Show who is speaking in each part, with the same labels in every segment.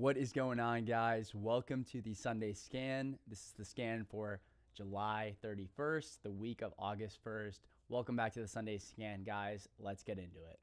Speaker 1: What is going on, guys? Welcome to the Sunday Scan. This is the scan for July 31st, the week of August 1st. Welcome back to the Sunday Scan, guys. Let's get into it.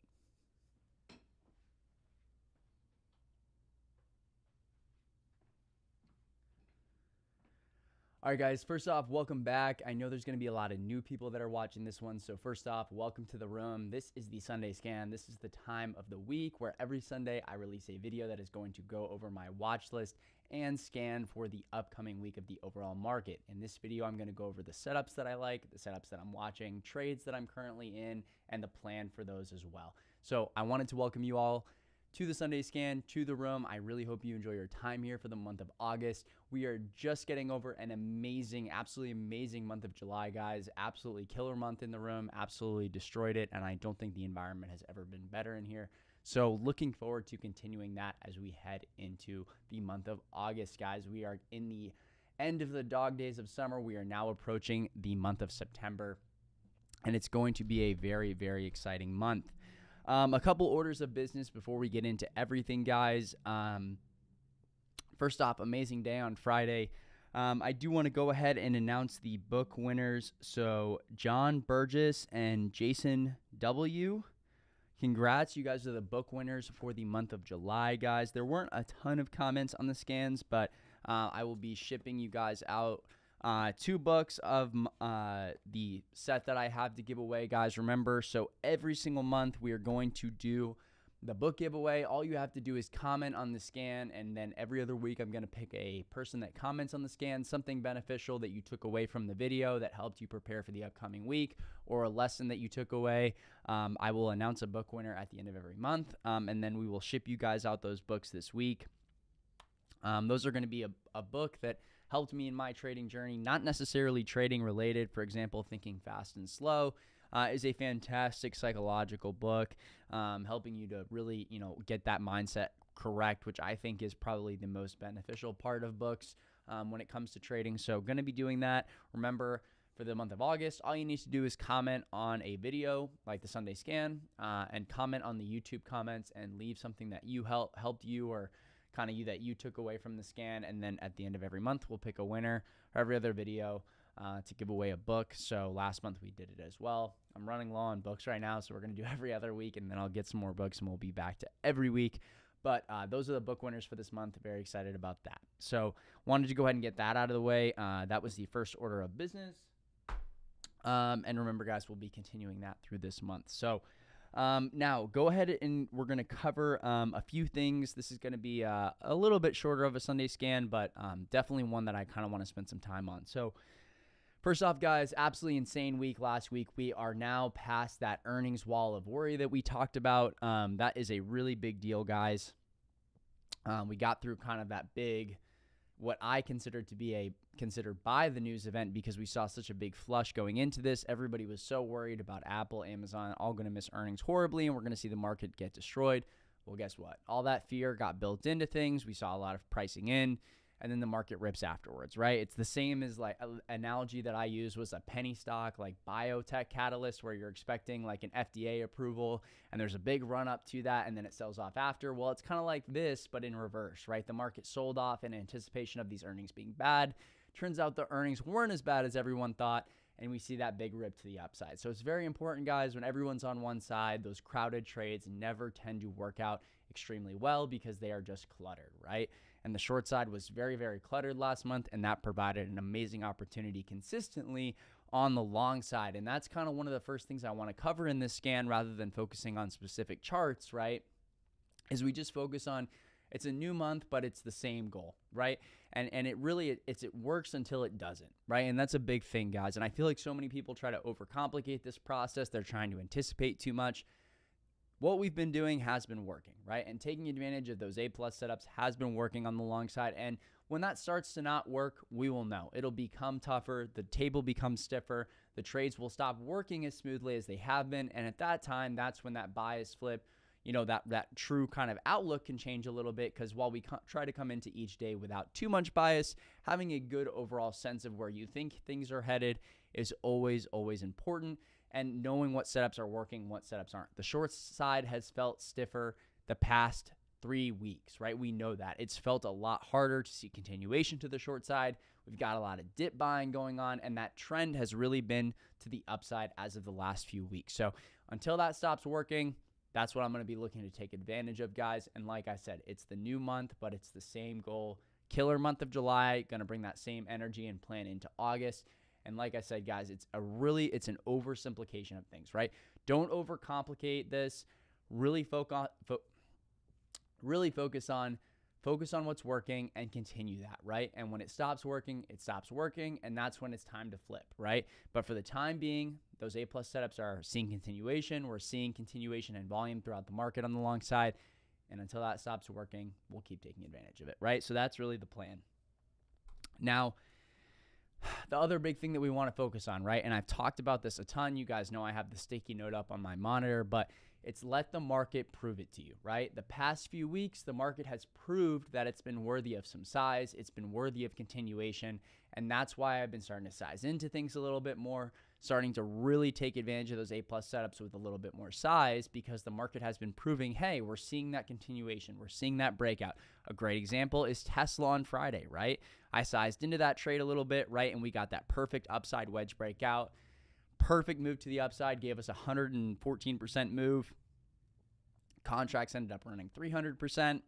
Speaker 1: All right, guys, first off, welcome back. I know there's going to be a lot of new people that are watching this one. So first off, welcome to the room. This is the Sunday Scan. This is the time of the week where every Sunday I release a video that is going to go over my watch list and scan for the upcoming week of the overall market. In this video, I'm going to go over the setups that I like, the setups that I'm watching, trades that I'm currently in, and the plan for those as well. So I wanted to welcome you all to the Sunday Scan, to the room. I really hope you enjoy your time here for the month of August. We are just getting over an amazing, absolutely amazing month of July, guys. Absolutely killer month in the room, absolutely destroyed it, and I don't think the environment has ever been better in here. So looking forward to continuing that as we head into the month of August, guys. We are in the end of the dog days of summer. We are now approaching the month of September, and it's going to be a very, very exciting month. A couple orders of business before we get into everything, guys. First off, amazing day on Friday. I do want to go ahead and announce the book winners. So John Burgess and Jason W. Congrats, you guys are the book winners for the month of July, guys. There weren't a ton of comments on the scans, but I will be shipping you guys out 2 books of the set that I have to give away, guys. Remember, so every single month we are going to do the book giveaway. All you have to do is comment on the scan, and then every other week I'm going to pick a person that comments on the scan, something beneficial that you took away from the video that helped you prepare for the upcoming week, or a lesson that you took away. I will announce a book winner at the end of every month, and then we will ship you guys out those books this week. Those are going to be a book that helped me in my trading journey, not necessarily trading related. For example, Thinking Fast and Slow is a fantastic psychological book, helping you to really, get that mindset correct, which I think is probably the most beneficial part of books when it comes to trading. So going to be doing that. Remember, for the month of August, all you need to do is comment on a video like the Sunday Scan and comment on the YouTube comments and leave something that you helped you or kind of you that you took away from the scan. And then at the end of every month, we'll pick a winner, or every other video to give away a book. So last month we did it as well. I'm running low on books right now, so we're going to do every other week, and then I'll get some more books and we'll be back to every week. But those are the book winners for this month. Very excited about that. So wanted to go ahead and get that out of the way. That was the first order of business. And remember, guys, we'll be continuing that through this month. So now go ahead and we're going to cover a few things. This is going to be a little bit shorter of a Sunday Scan, but definitely one that I kind of want to spend some time on. So first off, guys, absolutely insane week last week. We are now past that earnings wall of worry that we talked about. That is a really big deal, guys. We got through kind of that big, what I considered to be considered by the news event, because we saw such a big flush going into this. Everybody was so worried about Apple, Amazon, all going to miss earnings horribly, and we're going to see the market get destroyed. Well, guess what? All that fear got built into things. We saw a lot of pricing in, and then the market rips afterwards, right? It's the same as like an analogy that I used was a penny stock, like biotech catalyst, where you're expecting like an FDA approval and there's a big run up to that and then it sells off after. Well, it's kind of like this, but in reverse, right? The market sold off in anticipation of these earnings being bad. Turns out the earnings weren't as bad as everyone thought, and we see that big rip to the upside. So it's very important, guys, when everyone's on one side, those crowded trades never tend to work out extremely well because they are just cluttered, right? And the short side was very, very cluttered last month, and that provided an amazing opportunity consistently on the long side. And that's kind of one of the first things I want to cover in this scan, rather than focusing on specific charts, right? Is we just focus on, it's a new month, but it's the same goal, right? And it really, it works until it doesn't, right? And that's a big thing, guys. And I feel like so many people try to overcomplicate this process. They're trying to anticipate too much. What we've been doing has been working, right? And taking advantage of those A+ setups has been working on the long side. And when that starts to not work, we will know. It'll become tougher. The table becomes stiffer. The trades will stop working as smoothly as they have been. And at that time, that's when that bias flip, that true kind of outlook can change a little bit, because while we try to come into each day without too much bias, having a good overall sense of where you think things are headed is always, always important, and knowing what setups are working, what setups aren't. The short side has felt stiffer the past 3 weeks, right? We know that. It's felt a lot harder to see continuation to the short side. We've got a lot of dip buying going on, and that trend has really been to the upside as of the last few weeks. So until that stops working, that's what I'm going to be looking to take advantage of, guys. And like I said, it's the new month, but it's the same goal. Killer month of July, going to bring that same energy and plan into August. And like I said, guys, it's an oversimplification of things, right? Don't overcomplicate this. Really focus on what's working and continue that, right? And when it stops working, it stops working, and that's when it's time to flip, right? But for the time being, those A+ setups are seeing continuation. We're seeing continuation in volume throughout the market on the long side, and until that stops working, we'll keep taking advantage of it, right? So that's really the plan. Now, the other big thing that we want to focus on, right? And I've talked about this a ton. You guys know I have the sticky note up on my monitor, but it's let the market prove it to you, right? The past few weeks, the market has proved that it's been worthy of some size. It's been worthy of continuation. And that's why I've been starting to size into things a little bit more, starting to really take advantage of those A+ setups with a little bit more size, because the market has been proving, hey, we're seeing that continuation. We're seeing that breakout. A great example is Tesla on Friday, right? I sized into that trade a little bit, right? And we got that perfect upside wedge breakout. Perfect move to the upside, gave us a 114% move. Contracts ended up running 300%.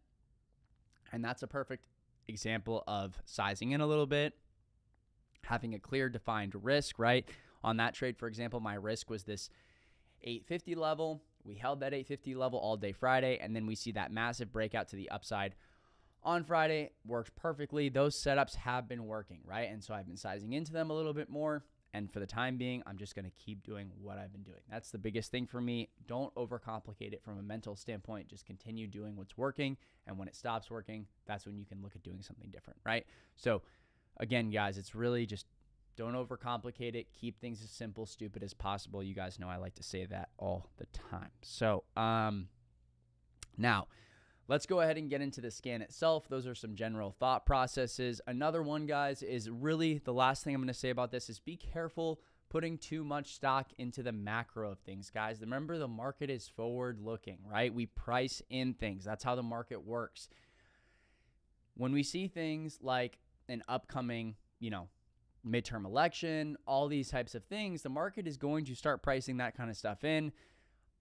Speaker 1: And that's a perfect example of sizing in a little bit, having a clear defined risk, right? On that trade, for example, my risk was this 850 level. We held that 850 level all day Friday, and then we see that massive breakout to the upside on Friday. Worked perfectly. Those setups have been working, right? And so I've been sizing into them a little bit more. And for the time being, I'm just going to keep doing what I've been doing. That's the biggest thing for me. Don't overcomplicate it from a mental standpoint. Just continue doing what's working. And when it stops working, that's when you can look at doing something different, right? So again, guys, it's really just don't overcomplicate it. Keep things as simple, stupid as possible. You guys know I like to say that all the time. So now, let's go ahead and get into the scan itself. Those are some general thought processes. Another one, guys, is really the last thing I'm going to say about this is be careful putting too much stock into the macro of things, guys. Remember, the market is forward-looking, right? We price in things. That's how the market works. When we see things like an upcoming, midterm election, all these types of things, the market is going to start pricing that kind of stuff in.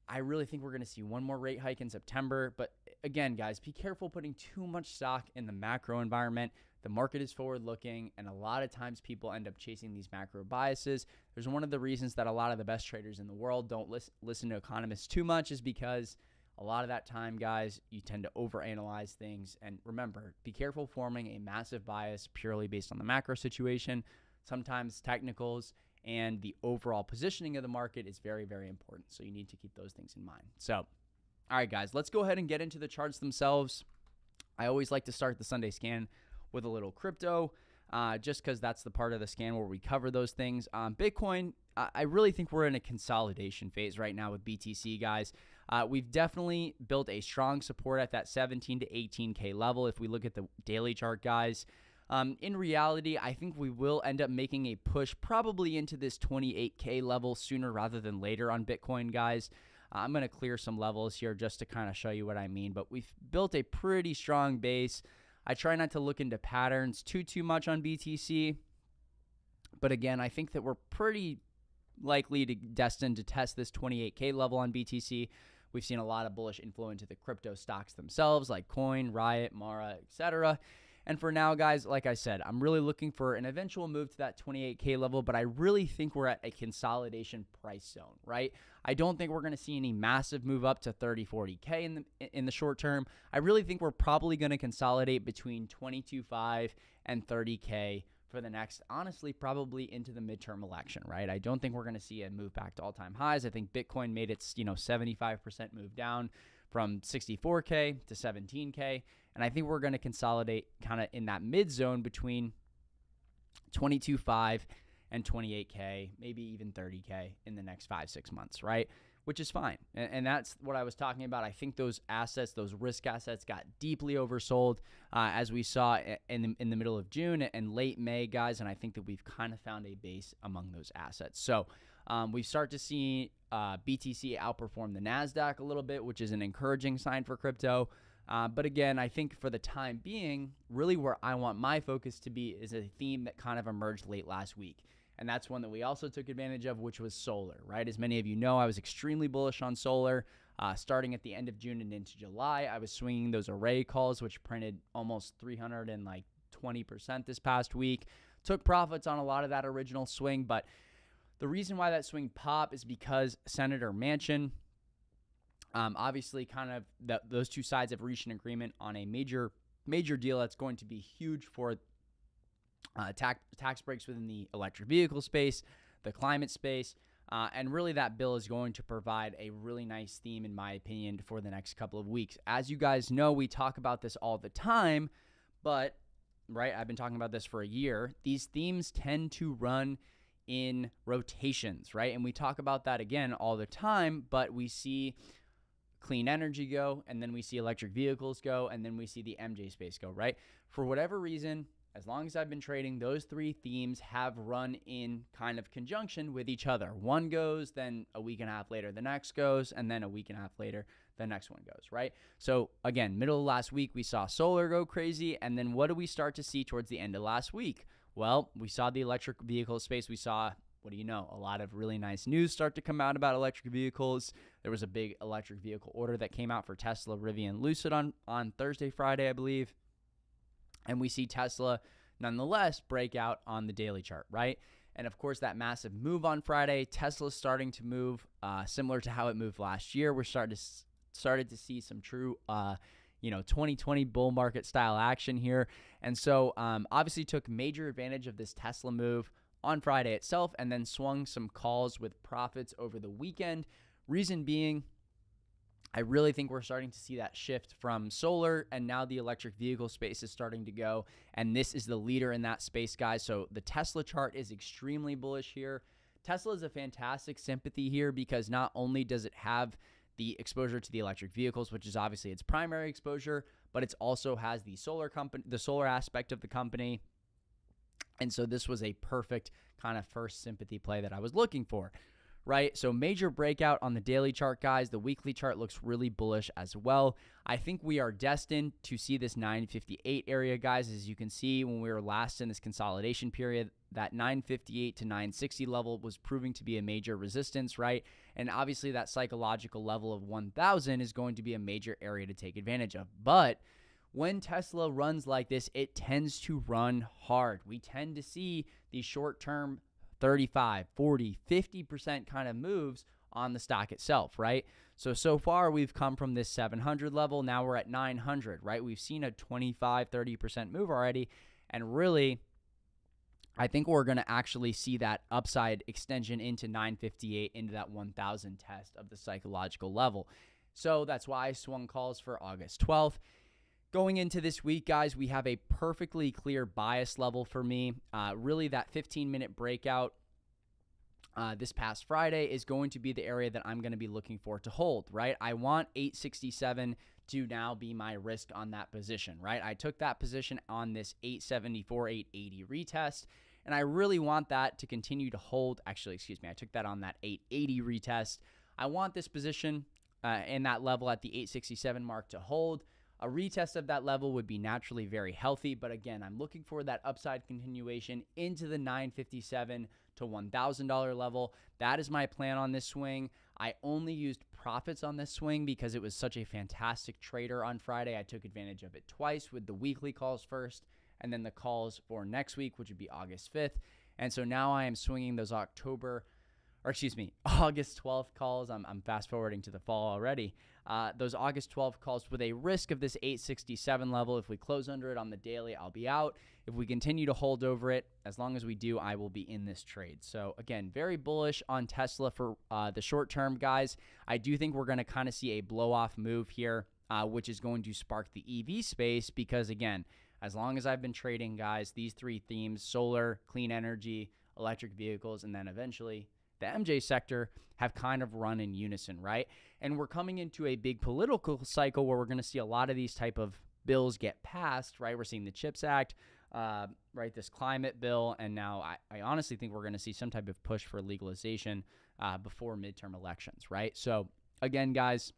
Speaker 1: I really think we're going to see one more rate hike in September. But again, guys, be careful putting too much stock in the macro environment. The market is forward-looking, and a lot of times people end up chasing these macro biases. There's one of the reasons that a lot of the best traders in the world don't listen to economists too much is because a lot of that time, guys, you tend to overanalyze things. And remember, be careful forming a massive bias purely based on the macro situation. Sometimes technicals and the overall positioning of the market is very, very important. So you need to keep those things in mind. So, all right, guys, let's go ahead and get into the charts themselves. I always like to start the Sunday scan with a little crypto, just because that's the part of the scan where we cover those things. Bitcoin, I really think we're in a consolidation phase right now with BTC, guys. We've definitely built a strong support at that 17 to 18K level. If we look at the daily chart, guys, in reality, I think we will end up making a push probably into this 28K level sooner rather than later on Bitcoin, guys. I'm going to clear some levels here just to kind of show you what I mean, but we've built a pretty strong base. I try not to look into patterns too much on BTC, but again, I think that we're pretty likely to destined to test this 28K level on BTC. We've seen a lot of bullish inflow into the crypto stocks themselves, like Coin, Riot, Mara, etc. And for now, guys, like I said, I'm really looking for an eventual move to that 28K level, but I really think we're at a consolidation price zone, right? I don't think we're going to see any massive move up to 30, 40K in the short term. I really think we're probably going to consolidate between 22.5 and 30K for the next, honestly, probably into the midterm election, right? I don't think we're going to see a move back to all-time highs. I think Bitcoin made its, 75% move down from 64K to 17K. And I think we're going to consolidate kind of in that mid zone between 22.5 and 28K, maybe even 30K in the next 5-6 months, right? Which is fine. And that's what I was talking about. I think those assets, those risk assets got deeply oversold as we saw in the middle of June and late May, guys. And I think that we've kind of found a base among those assets. So we start to see BTC outperform the NASDAQ a little bit, which is an encouraging sign for crypto. But again, I think for the time being, really where I want my focus to be is a theme that kind of emerged late last week. And that's one that we also took advantage of, which was solar, right? As many of you know, I was extremely bullish on solar. Starting at the end of June and into July, I was swinging those array calls, which printed almost 320% this past week. Took profits on a lot of that original swing, but the reason why that swing popped is because Senator Manchin, obviously kind of those two sides have reached an agreement on a major deal that's going to be huge for tax breaks within the electric vehicle space, the climate space, and really that bill is going to provide a really nice theme, in my opinion, for the next couple of weeks. As you guys know, we talk about this all the time, but, right, I've been talking about this for a year. These themes tend to run in rotations, right? And we talk about that again all the time, but we see clean energy go, and then we see electric vehicles go, and then we see the MJ space go, right? For whatever reason, as long as I've been trading, those three themes have run in kind of conjunction with each other. One goes, then a week and a half later, the next goes, and then a week and a half later, the next one goes, right? So again, middle of last week, we saw solar go crazy, and then what do we start to see towards the end of last week? Well, we saw the electric vehicle space. We saw, what do you know, a lot of really nice news start to come out about electric vehicles. There was a big electric vehicle order that came out for Tesla, Rivian, Lucid on Thursday, Friday, I believe. And we see Tesla nonetheless break out on the daily chart, right? And of course, that massive move on Friday, Tesla's starting to move similar to how it moved last year. We're started to see some true 2020 bull market style action here. And so obviously took major advantage of this Tesla move on Friday itself and then swung some calls with profits over the weekend. Reason being, I really think we're starting to see that shift from solar, and now the electric vehicle space is starting to go, and this is the leader in that space, guys. So the Tesla chart is extremely bullish here. Tesla is a fantastic sympathy here because not only does it have the exposure to the electric vehicles, which is obviously its primary exposure, but it also has the solar aspect of the company. And so this was a perfect kind of first sympathy play that I was looking for, right? So major breakout on the daily chart, guys. The weekly chart looks really bullish as well. I think we are destined to see this 958 area, guys. As you can see, when we were last in this consolidation period, that 958 to 960 level was proving to be a major resistance, right? And obviously that psychological level of 1,000 is going to be a major area to take advantage of. But when Tesla runs like this, it tends to run hard. We tend to see these short-term 35, 40, 50% kind of moves on the stock itself, right? So far we've come from this 700 level. Now we're at 900, right? We've seen a 25, 30% move already. And really, I think we're going to actually see that upside extension into 958, into that 1,000 test of the psychological level. So that's why I swung calls for August 12th. Going into this week, guys, we have a perfectly clear bias level for me. Really, that 15-minute breakout this past Friday is going to be the area that I'm going to be looking for to hold, right? I want 867 to now be my risk on that position, right? I took that position on this 874, 880 retest, and I really want that to continue to hold. Actually, excuse me, I took that on that 880 retest. I want this position in that level at the 867 mark to hold. A retest of that level would be naturally very healthy, but again, I'm looking for that upside continuation into the $957 to $1,000 level. That is my plan on this swing. I only used profits on this swing because it was such a fantastic trader on Friday. I took advantage of it twice with the weekly calls first and then the calls for next week, which would be August 5th. And so now I am swinging those August 12th calls. I'm fast forwarding to the fall already. Those August 12th calls with a risk of this 867 level. If we close under it on the daily, I'll be out. If we continue to hold over it, as long as we do, I will be in this trade. So again, very bullish on Tesla for the short term, guys. I do think we're going to kind of see a blow off move here, which is going to spark the EV space because again, as long as I've been trading, guys, these three themes, solar, clean energy, electric vehicles, and then eventually the MJ sector have kind of run in unison, right? And we're coming into a big political cycle where we're going to see a lot of these type of bills get passed, right? We're seeing the CHIPS Act, right? This climate bill. And now I honestly think we're going to see some type of push for legalization before midterm elections, right? So again, guys,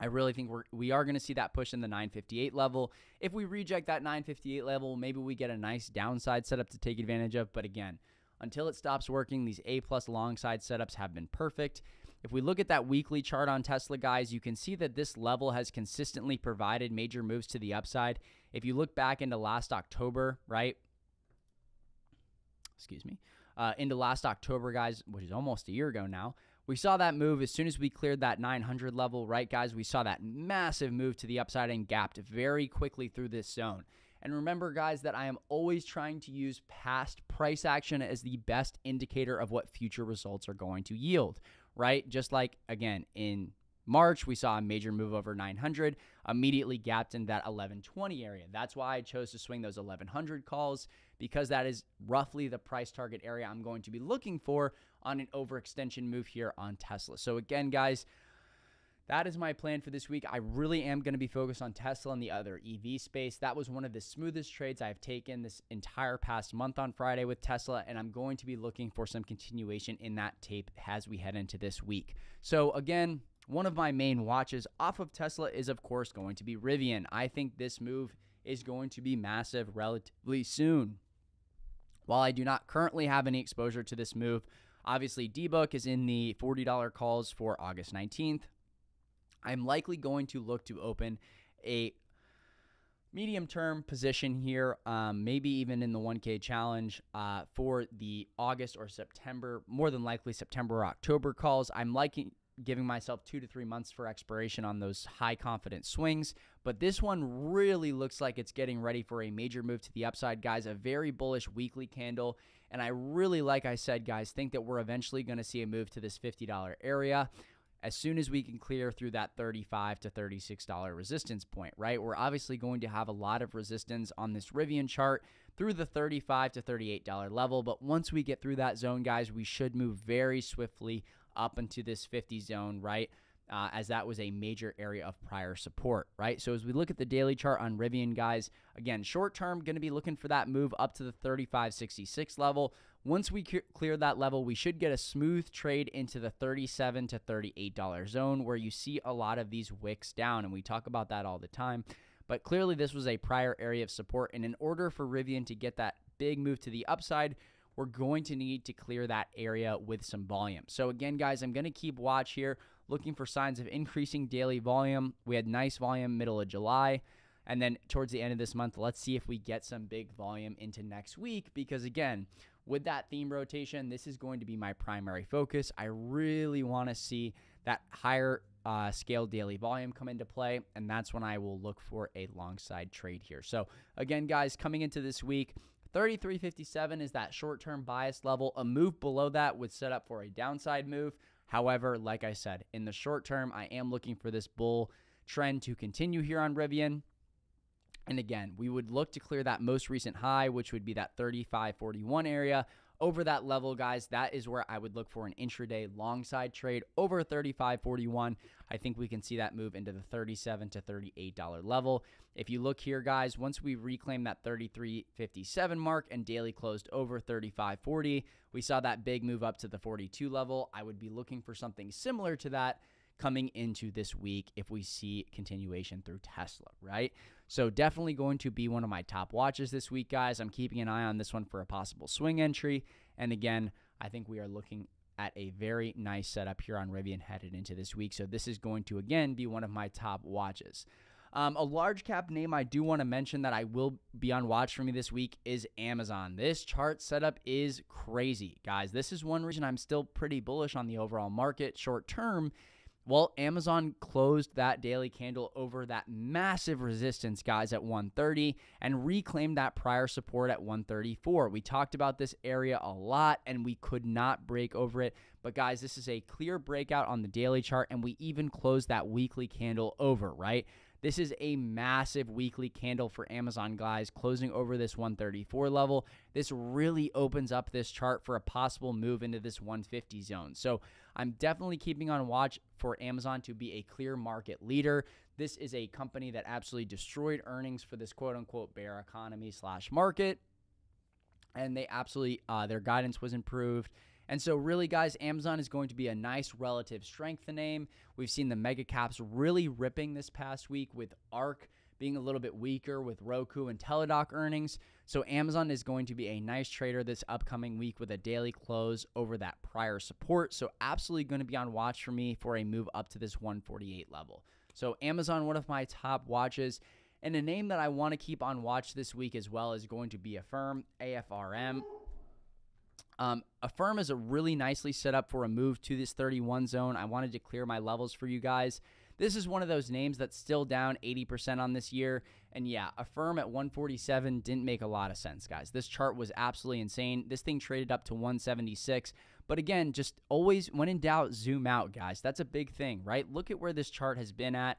Speaker 1: I really think we are going to see that push in the 958 level. If we reject that 958 level, maybe we get a nice downside setup to take advantage of. But again, until it stops working, these A-plus long side setups have been perfect. If we look at that weekly chart on Tesla, guys, you can see that this level has consistently provided major moves to the upside. If you look back into last October, right? Into last October, guys, which is almost a year ago now, we saw that move as soon as we cleared that 900 level, right, guys? We saw that massive move to the upside and gapped very quickly through this zone. And remember, guys, that I am always trying to use past price action as the best indicator of what future results are going to yield, right? Just like, again, in March, we saw a major move over 900, immediately gapped in that 1120 area. That's why I chose to swing those 1100 calls, because that is roughly the price target area I'm going to be looking for on an overextension move here on Tesla. So again, guys, that is my plan for this week. I really am going to be focused on Tesla and the other EV space. That was one of the smoothest trades I've taken this entire past month on Friday with Tesla, and I'm going to be looking for some continuation in that tape as we head into this week. So again, one of my main watches off of Tesla is, of course, going to be Rivian. I think this move is going to be massive relatively soon. While I do not currently have any exposure to this move, obviously D-Book is in the $40 calls for August 19th. I'm likely going to look to open a medium-term position here, maybe even in the 1K challenge for the August or September, more than likely September or October calls. I'm liking giving myself 2 to 3 months for expiration on those high confidence swings. But this one really looks like it's getting ready for a major move to the upside, guys. A very bullish weekly candle. And I really, like I said, guys, think that we're eventually going to see a move to this $50 area as soon as we can clear through that $35 to $36 resistance point, right? We're obviously going to have a lot of resistance on this Rivian chart through the $35 to $38 level. But once we get through that zone, guys, we should move very swiftly up into this 50 zone, right? As that was a major area of prior support, right? So as we look at the daily chart on Rivian, guys, again, short term, going to be looking for that move up to the 35.66 level. Once we clear that level, we should get a smooth trade into the $37 to $38 zone, where you see a lot of these wicks down, and we talk about that all the time. But clearly, this was a prior area of support, and in order for Rivian to get that big move to the upside, we're going to need to clear that area with some volume. So again, guys, I'm going to keep watch here, looking for signs of increasing daily volume. We had nice volume middle of July. And then towards the end of this month, let's see if we get some big volume into next week. Because again, with that theme rotation, this is going to be my primary focus. I really want to see that higher scale daily volume come into play. And that's when I will look for a long side trade here. So again, guys, coming into this week, 33.57 is that short-term bias level. A move below that would set up for a downside move. However, like I said, in the short term, I am looking for this bull trend to continue here on Rivian. And again, we would look to clear that most recent high, which would be that 35.41 area. Over that level, guys, that is where I would look for an intraday long side trade over 35.41. I think we can see that move into the $37 to $38 level. If you look here, guys, once we reclaim that 33.57 mark and daily closed over 35.40, we saw that big move up to the 42 level. I would be looking for something similar to that coming into this week if we see continuation through Tesla, right? So definitely going to be one of my top watches this week, guys. I'm keeping an eye on this one for a possible swing entry. And again, I think we are looking at a very nice setup here on Rivian headed into this week. So this is going to, again, be one of my top watches. A large cap name I do want to mention that I will be on watch for me this week is Amazon. This chart setup is crazy, guys. This is one reason I'm still pretty bullish on the overall market short term. Well, Amazon closed that daily candle over that massive resistance, guys, at 130 and reclaimed that prior support at 134. We talked about this area a lot, and we could not break over it. But, guys, this is a clear breakout on the daily chart, and we even closed that weekly candle over, right? This is a massive weekly candle for Amazon, guys, closing over this 134 level. This really opens up this chart for a possible move into this 150 zone. So I'm definitely keeping on watch for Amazon to be a clear market leader. This is a company that absolutely destroyed earnings for this quote-unquote bear economy / market. And they absolutely, their guidance was improved. And so really, guys, Amazon is going to be a nice relative strength name. We've seen the mega caps really ripping this past week, with ARK being a little bit weaker with Roku and Teladoc earnings. So Amazon is going to be a nice trader this upcoming week with a daily close over that prior support. So absolutely going to be on watch for me for a move up to this 148 level. So Amazon, one of my top watches. And a name that I want to keep on watch this week as well is going to be Affirm, AFRM. Affirm is a really nicely set up for a move to this 31 zone. I wanted to clear my levels for you guys. This is one of those names that's still down 80% on this year. And yeah, Affirm at 147 didn't make a lot of sense, guys. This chart was absolutely insane. This thing traded up to 176. But again, just always, when in doubt, zoom out, guys. That's a big thing, right? Look at where this chart has been at.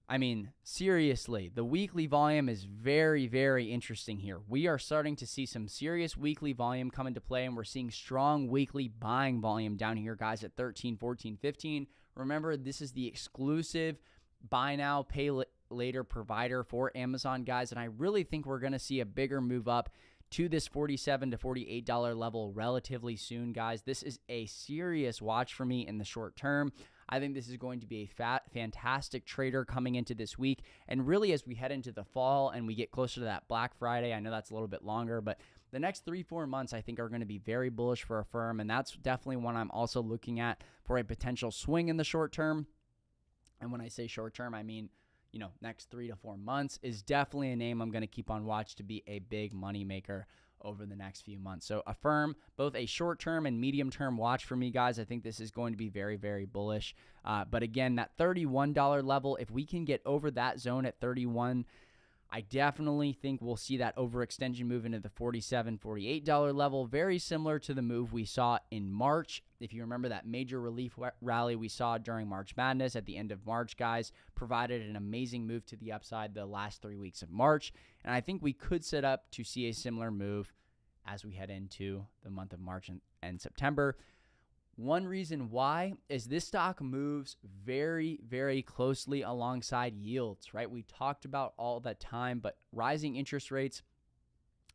Speaker 1: I mean, seriously, the weekly volume is very, very interesting here. We are starting to see some serious weekly volume come into play, and we're seeing strong weekly buying volume down here, guys, at 13, 14, 15. Remember, this is the exclusive buy now, pay later provider for Amazon, guys, and I really think we're going to see a bigger move up to this $47 to $48 level relatively soon, guys. This is a serious watch for me in the short term. I think this is going to be a fantastic trader coming into this week. And really, as we head into the fall and we get closer to that Black Friday, I know that's a little bit longer, but the next 3-4 months, I think, are going to be very bullish for Affirm. And that's definitely one I'm also looking at for a potential swing in the short term. And when I say short term, I mean, next 3 to 4 months is definitely a name I'm going to keep on watch to be a big money maker over the next few months. So Affirm, both a short-term and medium-term watch for me, guys. I think this is going to be very, very bullish. But again, that $31 level, if we can get over that zone at 31, I definitely think we'll see that overextension move into the $47, $48 level, very similar to the move we saw in March. If you remember that major relief rally we saw during March Madness at the end of March, guys, provided an amazing move to the upside the last 3 weeks of March. And I think we could set up to see a similar move as we head into the month of March and September. One reason why is this stock moves very, very closely alongside yields, right? We talked about all that time, but rising interest rates,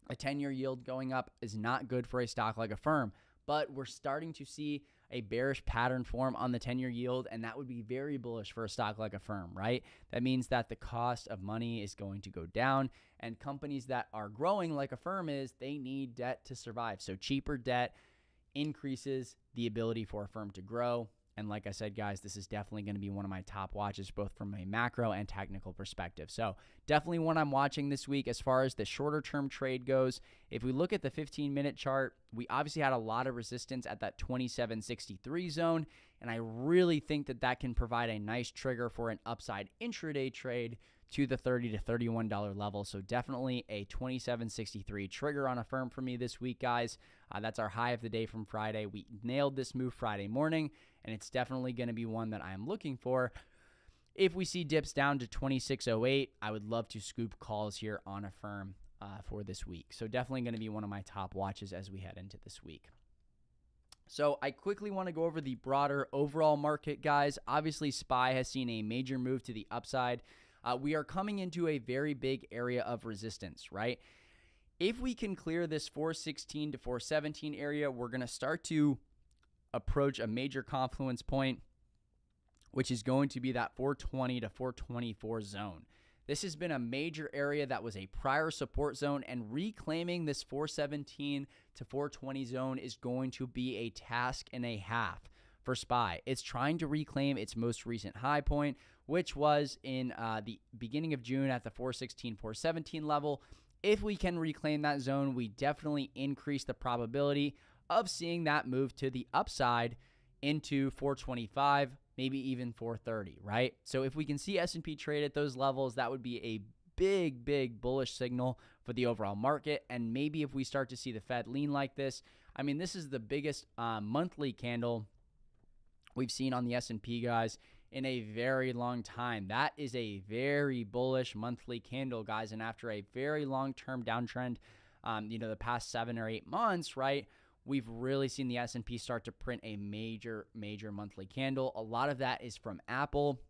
Speaker 1: a 10-year yield going up is not good for a stock like Affirm. But we're starting to see a bearish pattern form on the 10-year yield, and that would be very bullish for a stock like Affirm, right? That means that the cost of money is going to go down, and companies that are growing like Affirm is, they need debt to survive. So cheaper debt increases the ability for Affirm to grow. And like I said, guys, this is definitely going to be one of my top watches, both from a macro and technical perspective. So definitely one I'm watching this week. As far as the shorter term trade goes, if we look at the 15-minute chart, we obviously had a lot of resistance at that 27.63 zone. And I really think that that can provide a nice trigger for an upside intraday trade to the $30 to $31 level. So definitely a 27.63 trigger on Affirm for me this week, guys. That's our high of the day from Friday. We nailed this move Friday morning, and it's definitely going to be one that I'm looking for. If we see dips down to 26.08, I would love to scoop calls here on Affirm for this week. So definitely going to be one of my top watches as we head into this week. So I quickly want to go over the broader overall market, guys. Obviously, SPY has seen a major move to the upside. We are coming into a very big area of resistance, right? If we can clear this 416 to 417 area, we're going to start to approach a major confluence point, which is going to be that 420 to 424 zone. This has been a major area that was a prior support zone, and reclaiming this 417 to 420 zone is going to be a task and a half for SPY. It's trying to reclaim its most recent high point, which was in the beginning of June at the 416, 417 level. If we can reclaim that zone, we definitely increase the probability of seeing that move to the upside into 425, maybe even 430, right? So if we can see S&P trade at those levels, that would be a big, big bullish signal for the overall market. And maybe if we start to see the Fed lean like this, I mean, this is the biggest monthly candle we've seen on the S&P, guys, in a very long time. That is a very bullish monthly candle, guys. And after a very long-term downtrend, the past 7 or 8 months, right, we've really seen the S&P start to print a major, major monthly candle. A lot of that is from Apple.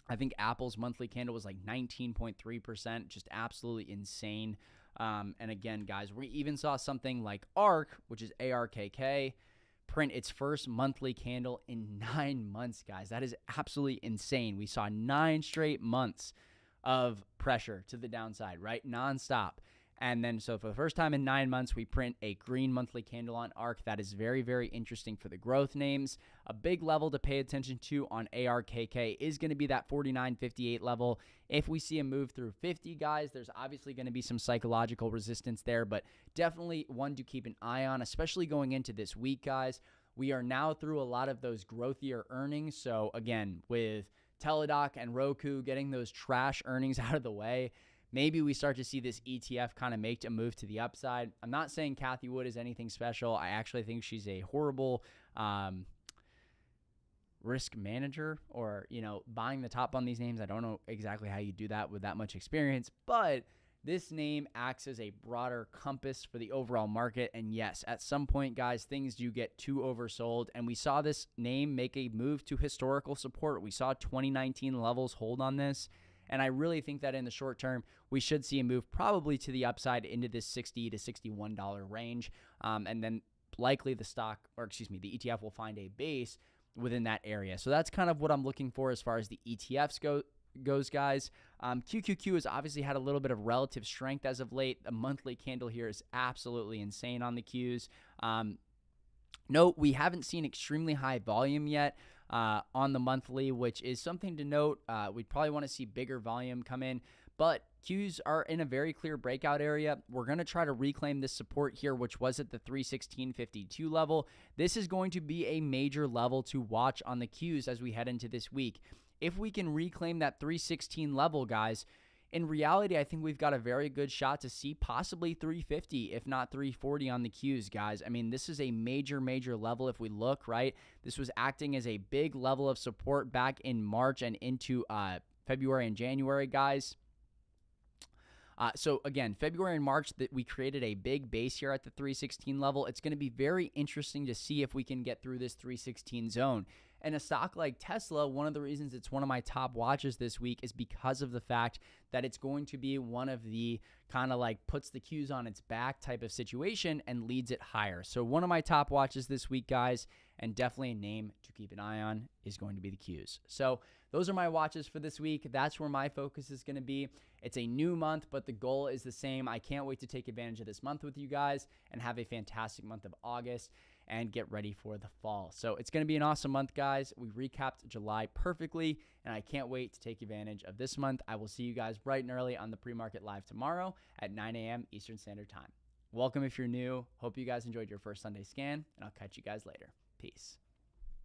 Speaker 1: I think Apple's monthly candle was like 19.3%, just absolutely insane And again, guys, we even saw something like ARK, which is ARKK, print its first monthly candle in 9 months, guys. That is absolutely insane. We saw 9 straight months of pressure to the downside, right? Nonstop. And then, so for the first time in 9 months, we print a green monthly candle on ARK. That is very, very interesting for the growth names. A big level to pay attention to on ARKK is going to be that 49.58 level. If we see a move through 50, guys, there's obviously going to be some psychological resistance there, but definitely one to keep an eye on, especially going into this week, guys. We are now through a lot of those growthier earnings. So again, with Teladoc and Roku getting those trash earnings out of the way, maybe we start to see this ETF kind of make a move to the upside. I'm not saying Cathie Wood is anything special. I actually think she's a horrible risk manager, or, buying the top on these names. I don't know exactly how you do that with that much experience, but this name acts as a broader compass for the overall market. And yes, at some point, guys, things do get too oversold. And we saw this name make a move to historical support. We saw 2019 levels hold on this. And I really think that in the short term, we should see a move probably to the upside into this $60 to $61 range. And then likely the ETF will find a base within that area. So that's kind of what I'm looking for as far as the ETFs goes, guys. QQQ has obviously had a little bit of relative strength as of late. The monthly candle here is absolutely insane on the Qs. Note, we haven't seen extremely high volume yet on the monthly, which is something to note. We'd probably want to see bigger volume come in, but Qs are in a very clear breakout area. We're going to try to reclaim this support here, which was at the 316.52 level. This is going to be a major level to watch on the Qs as we head into this week. If we can reclaim that 316 level, guys, in reality, I think we've got a very good shot to see possibly 350, if not 340 on the Qs, guys. I mean, this is a major, major level if we look, right? This was acting as a big level of support back in March and into February and January, guys. So again, February and March, that we created a big base here at the 316 level. It's going to be very interesting to see if we can get through this 316 zone. And a stock like Tesla, one of the reasons it's one of my top watches this week is because of the fact that it's going to be one of the kind of like puts the Qs on its back type of situation and leads it higher. So one of my top watches this week, guys, and definitely a name to keep an eye on, is going to be the Qs. So those are my watches for this week. That's where my focus is going to be. It's a new month, but the goal is the same. I can't wait to take advantage of this month with you guys and have a fantastic month of August and get ready for the fall. So it's going to be an awesome month, guys. We recapped July perfectly, and I can't wait to take advantage of this month. I will see you guys bright and early on the pre-market live tomorrow at 9 a.m. Eastern Standard Time. Welcome if you're new. Hope you guys enjoyed your first Sunday scan, and I'll catch you guys later. Peace.